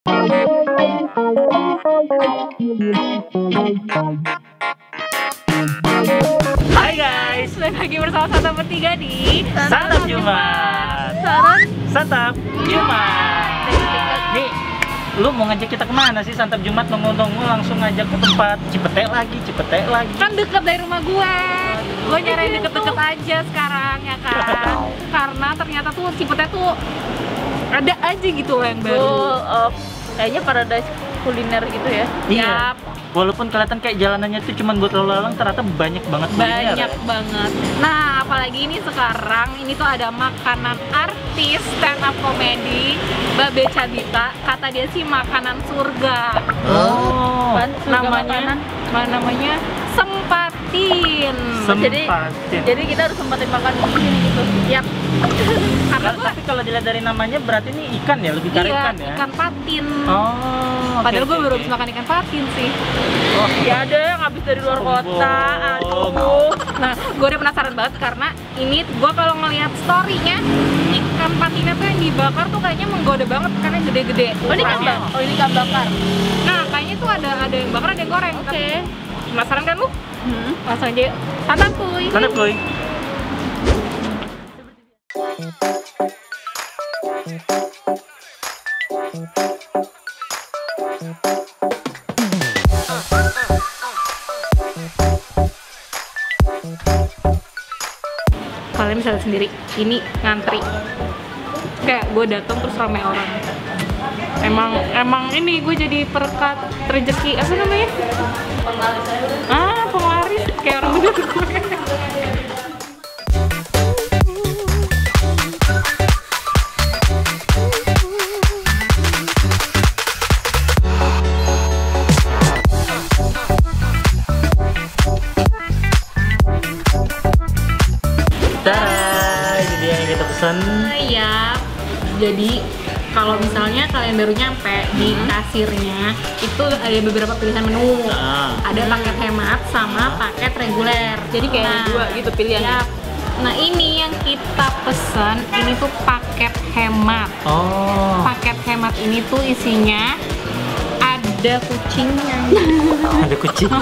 Hai guys, balik lagi bersama Santap bertiga di Santap Jumat. Santap Jumat. Nih, lu mau ngajak kita kemana sih Santap Jumat? Nongol-nongol langsung ngajak ke tempat Cipete lagi. Kan deket dari rumah gue nyari deket-deket aja sekarang ya kan. Karena ternyata tuh Cipete tuh ada aja gitu loh yang baru. Kayaknya paradise kuliner gitu ya. Iya. Walaupun kelihatan kayak jalanannya tuh cuma buat lalu lalang, ternyata banyak banget kuliner. Banyak banget. Nah, apalagi ini sekarang ini tuh ada makanan artis stand up comedy Babe Cadita. Kata dia sih makanan surga. Oh, Namanya Sempatin. Jadi kita harus sempatin makan di sini gitu. Yap. Tapi kalau dilihat dari namanya berarti ini ikan ya, lebih ke ikan ya. Ikan patin. Oh. Padahal gue baru habis makan ikan patin sih. Oh, ya ada yang habis dari luar kota. Aduh. Nah, gue udah penasaran banget karena ini gue kalau ngelihat story-nya ikan patinnya tuh yang dibakar tuh kayaknya menggoda banget karena gede-gede. Oh, ini ikan bakar. Nah, kayaknya tuh ada yang bakar, ada yang goreng. Oke. Penasaran kan lu? Langsung aja. Santap kuy. Santap kuy. Kalian bisa lihat sendiri, ini ngantri. Kayak gue datang terus rame orang. Emang ini gue jadi perkat rezeki, apa namanya? Penglaris kayak orang bener gue. Ini dia yang kita pesan. Ya, jadi kalau misalnya kalian baru nyampe di kasirnya itu ada beberapa pilihan menu. Ada paket hemat sama paket reguler. Jadi kayak dua gitu pilihannya. Ya. Nah, ini yang kita pesan ini tuh paket hemat. Oh. Paket hemat ini tuh isinya ada kucingnya. Ada kucing.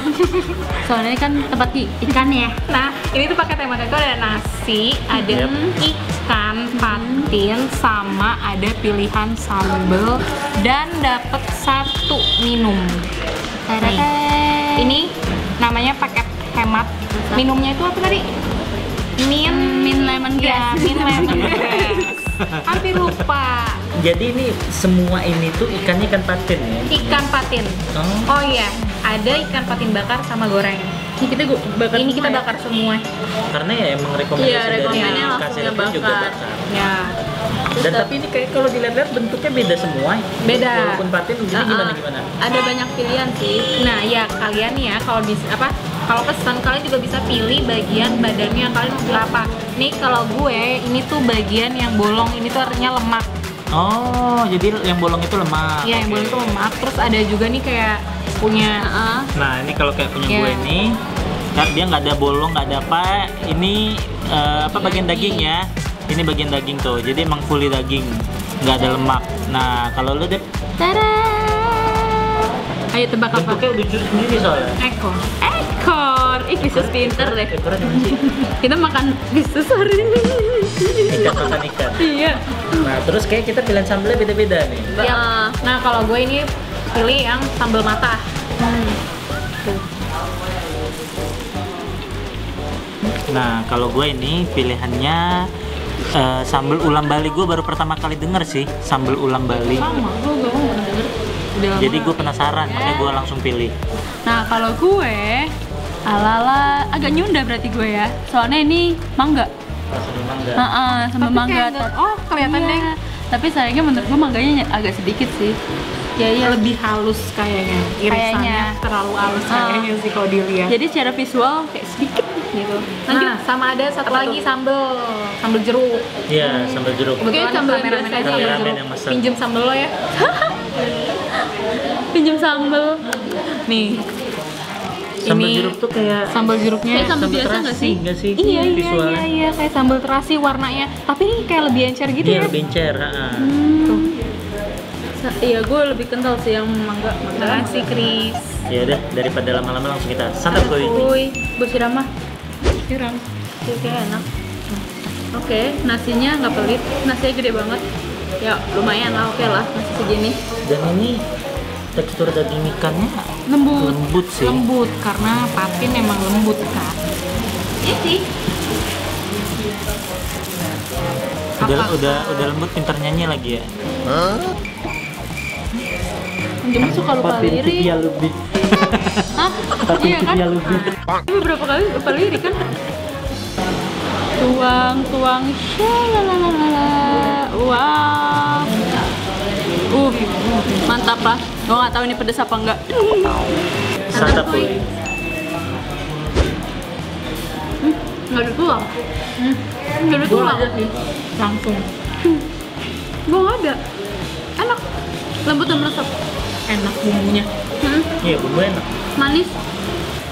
Soalnya kan tempat ikan ya. Nah, ini tuh paket hemat itu ada nasi, ada ikan patin, sama ada pilihan sambal dan dapat satu minum. Ini namanya paket hemat. Minumnya itu apa tadi? Min lemon grass. Min lemon grass. Hampir lupa. Jadi ini semua ini tuh ikannya ikan patin ya? Ikan patin. Oh iya, ada ikan patin bakar sama goreng. Ini kita bakar semua. Karena ya emang rekomendasi dari kasir pun juga bakar. Ya. Dan tapi ini kayak kalau dilihat bentuknya beda semua. Beda. Walaupun patin, jadi gimana? Ada banyak pilihan sih. Nah ya kalian ya kalau bisa kalau pesan kalian juga bisa pilih bagian badannya kalian mau pilih apa. Nih kalau gue ini tuh bagian yang bolong ini tuh artinya lemak. Oh, jadi yang bolong itu lemak. Iya, yang bolong itu lemak. Terus ada juga nih kayak punya. Nah ini kalau kayak punya gue nih, dia nggak ada bolong, nggak ada apa. Ini bagian daging ya. Ini bagian daging tuh. Jadi emang fully daging, nggak ada lemak. Nah kalau lu deh. Tada! Ayo tebak apa? Bentuknya lucu sendiri soalnya. Ekor. Ih, Bisus pinter deh. Ekornya gimana sih? Kita makan bisus hari ini. Ikan makan ikan. Iya. Nah terus kayak kita pilihan sambelnya beda-beda nih. Ya. Nah kalau gue ini pilih yang sambal mata. Nah kalau gue ini pilihannya sambal ulam Bali. Gue baru pertama kali denger sih sambal ulam Bali. Sama, gue gak mau denger. Jadi gue penasaran, makanya gue langsung pilih. Nah, kalau gue ala-ala agak nyunda berarti gue ya. Soalnya ini mangga. Sambal mangga. Sambal mangga. Kelihatan deh. Tapi sayangnya menurut gue mangganya agak sedikit sih. Ya lebih halus kayaknya. Irisannya Kayaknya. terlalu halus kayaknya sih kalau dilihat. Jadi secara visual kayak sedikit gitu. Nah, sama ada satu lagi sambal jeruk. Iya, sambal jeruk. Kebetulan kameramen aja sambal Kameramen jeruk. yang mesen. Pinjem sambal lo ya. Pinjam sambal. Nih. Sambal Ini jeruk tuh kayak sambal jeruknya. Kayak sambal biasa terasi nggak sih? nggak sih? Iya Visualnya. kayak sambal terasi warnanya. Tapi ini kayak lebih encer gitu Iya, ya. lebih encer. Tuh. Iya, gue lebih kental sih yang mangga. Terima kasih Chris. Ya udah, daripada lama-lama langsung kita santap kuy. Gue siram mah. Siram. Kayak enak. Oke, nasinya nggak pelit, nasinya gede banget. Ya lumayan lah, oke lah nasi segini. Dan ini tekstur daging ikannya Lembut sih. Lembut karena patin emang lembut kan. Iya sih. Udah lembut, pintar nyanyi lagi ya. Jemmy suka lupa lirik. lebih. Hah? Iya kan? lebih. Ini beberapa kali lupa lirik kan? Tuang, shalalalala. Wow. Mantap lah. Gue nggak tahu ini pedes apa enggak. Santap kuy. Nggak ada tulang. Nggak ada tulang. Langsung. Gue nggak ada. Enak. Lembut dan meresap. Enak bumbunya. Iya, bumbu enak. Manis.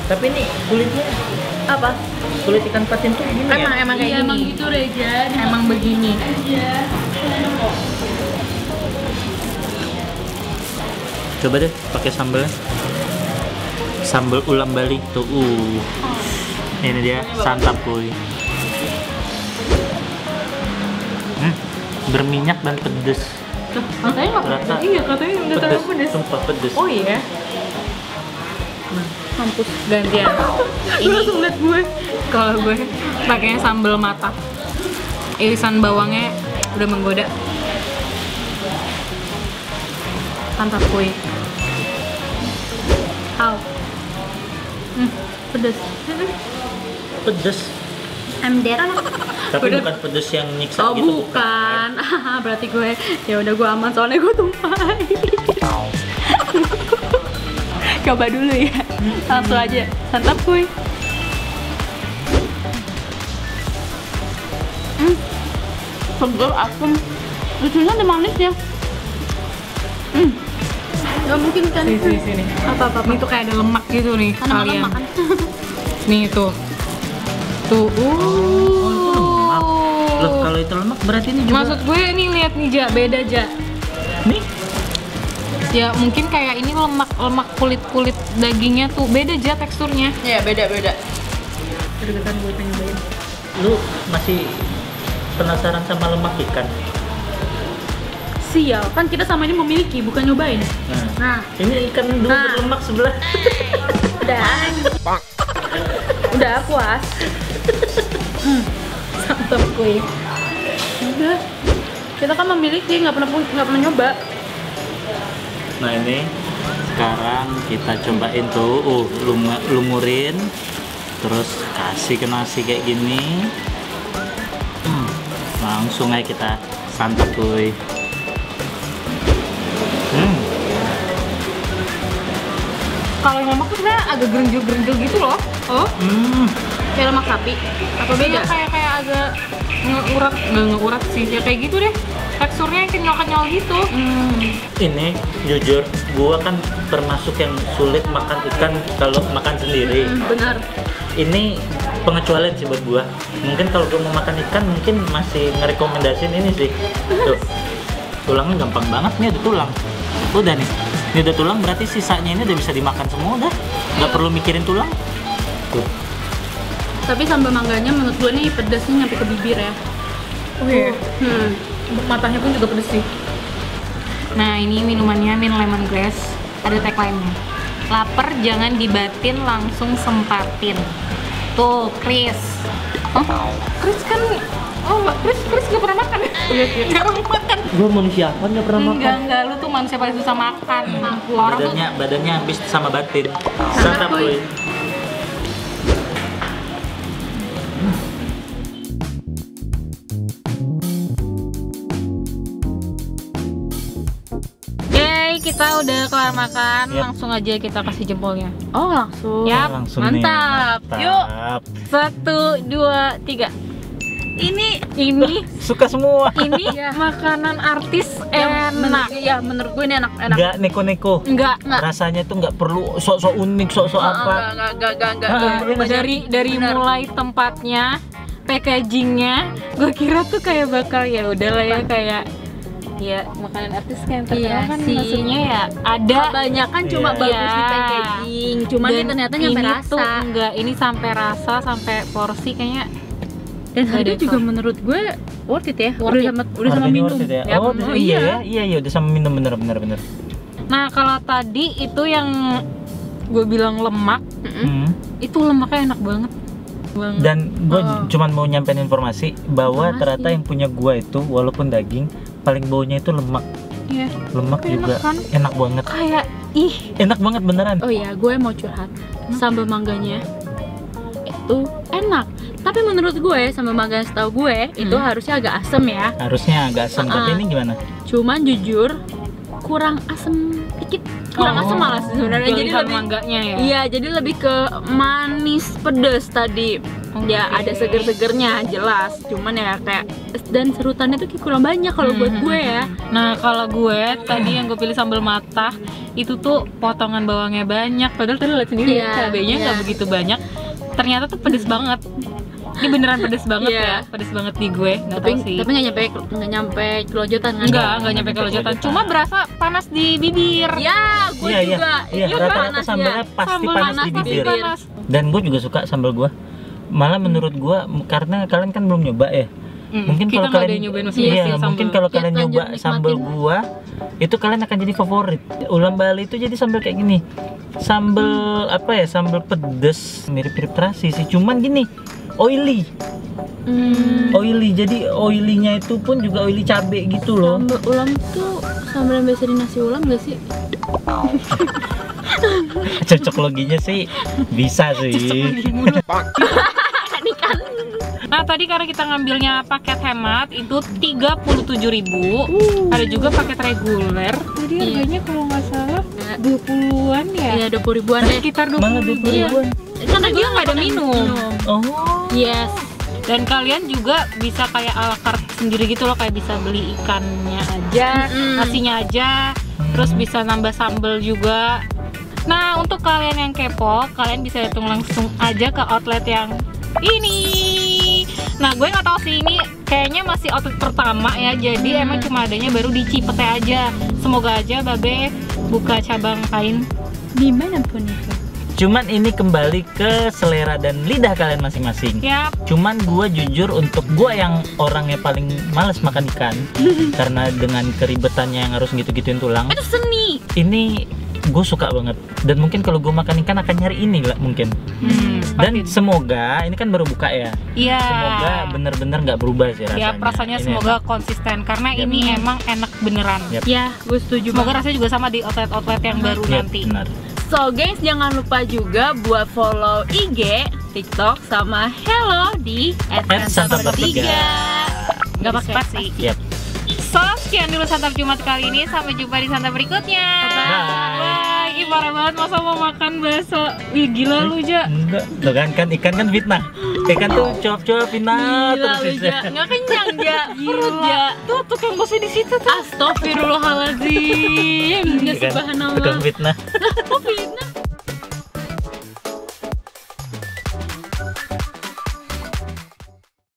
Tapi ini kulitnya, Apa? kulit ikan patin tuh gini ya? Emang kayak Iya, emang gini. gitu Reja. Emang begini. Coba deh pakai sambelnya. Sambal ulam Bali tuh. Ini dia santap kuy. Berminyak dan pedes. Katanya nggak Ternyata Iya, katanya nggak terlalu pedes. Sumpah pedes. Oh iya. Mampus. Gantian. Lu langsung liat gue. Kalau gue pakainya sambal mata. Irisan bawangnya udah menggoda. Santap kuy. Au. Pedes. Pedes. Ember. Tapi Udah. bukan pedes yang nyiksa Oh gitu. bukan. Berarti gue ya udah gue aman soalnya gue tumpahin. Coba dulu ya. Langsung aja. Santap kuy. Segar, asam. Lucunya ada manisnya. Gak mungkin kan? Sini. Apa? Ini tuh kayak ada lemak gitu nih Tanaman kalian. lemak kan? Nih tuh. Tuh. lemak. Loh, kalau itu lemak berarti ini juga. Maksud gue nih lihat nih Ja, beda Ja. Nih, Ya mungkin kayak ini lemak kulit dagingnya tuh beda Ja teksturnya. Iya beda. Deg-degan gue pengen nyobain. lu masih penasaran sama lemak ikan? Sial, kan kita sama ini memiliki, bukan nyobain. Nah, Ini ikan dulu Nah. berlemak sebelah. udah puas. Santap gue. Udah, kita kan memiliki, nggak pernah nyoba. Nah ini sekarang kita cobain tuh, lumurin, terus kasih ke nasi kayak gini. Langsung aja kita santap kuy. Kalau yang lemak tuh sebenarnya agak gerenjel gitu loh. Oh, Kayak lemak sapi. Apa beda? kayak agak nggak ngeurat sih. Ya kayak gitu deh. Teksturnya yang kenyal-kenyal gitu. Ini jujur, gua kan termasuk yang sulit makan ikan kalau makan sendiri. Benar. Ini pengecualian sih buat gua. Mungkin kalau gua mau makan ikan mungkin masih ngerekomendasiin ini sih. Tuh, tulangnya gampang banget, nih ada tulang. Udah nih, ini udah tulang berarti sisanya ini udah bisa dimakan semua udah. Nggak perlu mikirin tulang. Tuh, Tapi sambal mangganya menurut gue nih pedasnya nyampe ke bibir ya. Oh iya. Matanya pun juga pedes sih. Nah ini minumannya mint lemongrass. Ada tagline-nya. Laper jangan dibatin, langsung sempatin. Tuh, Chris. Chris kan, Chris gak pernah makan ya? Gak pernah makan. gua manusia apa nggak pernah Enggak, lu tuh manusia paling susah makan. Orang tuh badannya habis sama batin. Santap, kuy. Yeay, kita udah kelar makan. Yap. Langsung aja kita kasih jempolnya. Oh langsung. Yap, Langsung mantap. nih, Yuk, mantap. 1, 2, 3. Ini Suka semua. ini makanan artis enak. Ya menurut gue ini enak. Nggak neko-neko. Enggak. Rasanya tuh nggak perlu sok-sok unik, sok-sok apa. Enggak. Dari mulai tempatnya, packagingnya, gue kira tuh kayak bakal ya udahlah ya kayak Ya, makanan artis kan terkenal Iya kan sih. maksudnya ya ada. Kebanyakan cuma Iya. bagus di Iya. packaging, cuman Dan ini ternyata nyampe ini rasa. tuh enggak, ini sampai rasa, sampai porsi kayaknya. Dan Nggak harga ada juga itu. menurut gue worth it ya. Worth it. Udah sama Harganya minum. worth it ya? Ya, Oh, iya. iya udah sama minum bener. Nah, kalau tadi itu yang gue bilang lemak, Hmm. itu lemaknya enak banget. Dan gue Oh. cuman mau nyampein informasi bahwa Informasi. ternyata yang punya gua itu walaupun daging paling baunya itu lemak. Iya. Lemak Tapi enak juga kan? enak banget. Kayak Enak banget beneran. Oh iya, gue mau curhat. Sambal mangganya itu enak. Tapi menurut gue sambal mangga setahu gue itu harusnya agak asem ya. Harusnya agak asam, tapi ini gimana? Cuman jujur kurang asem dikit. Kurang Oh. asem malah sebenarnya. Jadi pilihan lebih mangganya ya. Iya, jadi lebih ke manis pedes tadi. Ya Oke. ada seger-segernya jelas. Cuman ya kayak dan serutannya tuh kayak kurang banyak kalau buat gue ya. Nah, kalau gue tadi yang gue pilih sambal matah itu tuh potongan bawangnya banyak. Padahal tadi lihat sendiri Iya, cabenya nggak iya. begitu banyak. Ternyata tuh pedes banget. Ini beneran pedes banget Iya. ya, pedes banget di gue. Nggak tahu sih. Tapi nggak nyampe kelojotan kan? Nggak nyampe ke lojotan. Cuma berasa panas di bibir. Ya, gue Iya, juga. iya. Iya, Rata-rata panas, sambalnya ya. pasti Sambal panas di pasti bibir. panas. Dan gue juga suka sambal gua. Malah menurut gua karena kalian kan belum nyoba ya. Mungkin kita kalau nggak ada kalian yang nyobain masing-masing iya, sambal. mungkin kalau Ya, kalian lanjut nyoba nikmatin. sambal gua, itu kalian akan jadi favorit. Ulam Bali itu jadi sambal kayak gini. Sambal apa ya? Sambal pedes, mirip-mirip terasi sih. Cuman gini, oily. Oily. Jadi oily-nya itu pun juga oily cabe gitu loh. Sambal ulam tuh sambal yang biasa di nasi ulam gak sih? Cocok loginya sih bisa sih. Nah, tadi karena kita ngambilnya paket hemat itu 37.000. Ada juga paket reguler. Jadi Iya. harganya kalau nggak salah 20-an ya. Iya, 20 ribuan deh. Sekitar Malah 20.000. 20 ribuan. Kan dia nggak ada minum. Oh. Yes. Dan kalian juga bisa kayak ala carte sendiri gitu loh, kayak bisa beli ikannya aja, nasinya aja, terus bisa nambah sambal juga. Nah, untuk kalian yang kepo, kalian bisa datang langsung aja ke outlet yang ini. Nah, gue nggak tahu sih, ini kayaknya masih outlet pertama ya, jadi emang cuma adanya baru di Cipete aja. Semoga aja Babe buka cabang kain. Dimanapun itu. Cuman ini kembali ke selera dan lidah kalian masing-masing. Yap. Cuman gue jujur untuk gue yang orangnya paling males makan ikan karena dengan keribetannya yang harus gitu-gituin tulang. Itu seni. Ini gue suka banget dan mungkin kalau gue makan ikan akan nyari ini lah mungkin. Dan pasti. semoga ini kan baru buka ya. Iya. Semoga bener-bener nggak berubah sih rasanya. Ya, rasanya Ini semoga enak. konsisten karena Yap. ini emang enak beneran. Yap. Ya, gue setuju Semoga banget. rasanya juga sama di outlet-outlet yang baru Yap, nanti. benar. So guys, jangan lupa juga buat follow IG, TikTok sama Hello di @santaper3. Gak pakai spasi. Yap. So, sekian dulu santap Jumat kali ini. Sampai jumpa di santap berikutnya. Bye. Ih, parah banget masa mau makan bakso. Wih, gila lu, Ja. Enggak, tuh kan ikan kan fitnah. Ikan tuh cuap-cuap fitnah Gila terus. lu, Ja. Nggak kenyang, Ja. Perut, Ja. Tuh, tukang bakso di situ tuh. Astagfirullahaladzim. Ya Ikan subhanallah. tukang fitnah.